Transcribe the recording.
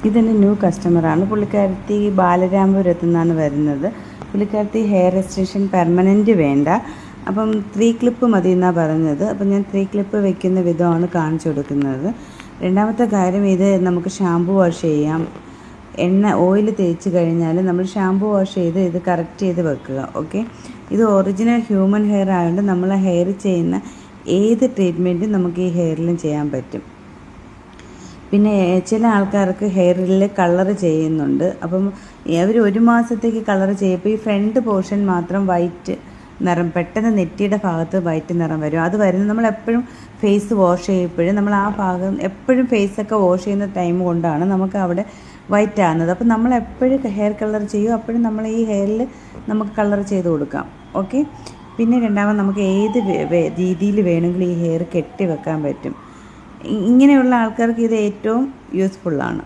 ഇതെൻ്റെ ന്യൂ കസ്റ്റമറാണ്. പുള്ളിക്കാരത്തി ബാലരാമപുരത്തു നിന്നാണ് വരുന്നത്. പുള്ളിക്കാരത്തി ഹെയർ എക്സ്റ്റൻഷൻ പെർമനൻറ്റ് വേണ്ട, അപ്പം 3 ക്ലിപ്പ് മതി എന്നാണ് പറഞ്ഞത്. അപ്പം ഞാൻ 3 ക്ലിപ്പ് വെക്കുന്ന വിധമാണ് കാണിച്ചു കൊടുക്കുന്നത്. രണ്ടാമത്തെ കാര്യം, ഇത് നമുക്ക് ഷാമ്പു വാഷ് ചെയ്യാം. ഓയിൽ തേച്ച് കഴിഞ്ഞാൽ നമ്മൾ ഷാമ്പു വാഷ് ചെയ്ത് ഇത് കറക്റ്റ് ചെയ്ത് വെക്കുക. ഓക്കെ, ഇത് ഒറിജിനൽ ഹ്യൂമൻ ഹെയർ ആയതുകൊണ്ട് നമ്മൾ ഹെയർ ചെയ്യുന്ന ഏത് ട്രീറ്റ്മെൻറ്റും നമുക്ക് ഈ ഹെയറിലും ചെയ്യാൻ പറ്റും. പിന്നെ ചില ആൾക്കാർക്ക് ഹെയറിൽ കളർ ചെയ്യുന്നുണ്ട്. അപ്പം അവർ 1 മാസത്തേക്ക് കളർ ചെയ്യുമ്പോൾ ഈ ഫ്രണ്ട് പോർഷൻ മാത്രം വൈറ്റ് നിറം, പെട്ടെന്ന് നെറ്റിയുടെ ഭാഗത്ത് വൈറ്റ് നിറം വരും. അത് വരുന്നത് നമ്മളെപ്പോഴും ഫേസ് വാഷ് ചെയ്യുമ്പോഴും നമ്മൾ ആ ഭാഗം എപ്പോഴും ഫേസൊക്കെ വാഷ് ചെയ്യുന്ന ടൈം കൊണ്ടാണ് നമുക്ക് അവിടെ വൈറ്റ് ആകുന്നത്. അപ്പം നമ്മൾ എപ്പോഴും ഹെയർ കളർ ചെയ്യും, അപ്പോഴും നമ്മൾ ഈ ഹെയറിൽ നമുക്ക് കളർ ചെയ്ത് കൊടുക്കാം. ഓക്കെ, പിന്നെ രണ്ടാമത് നമുക്ക് ഏത് രീതിയിൽ വേണമെങ്കിലും ഈ ഹെയർ കെട്ടി വെക്കാൻ പറ്റും. ഇങ്ങനെയുള്ള ആൾക്കാർക്ക് ഇത് ഏറ്റവും യൂസ്ഫുള്ളാണ്.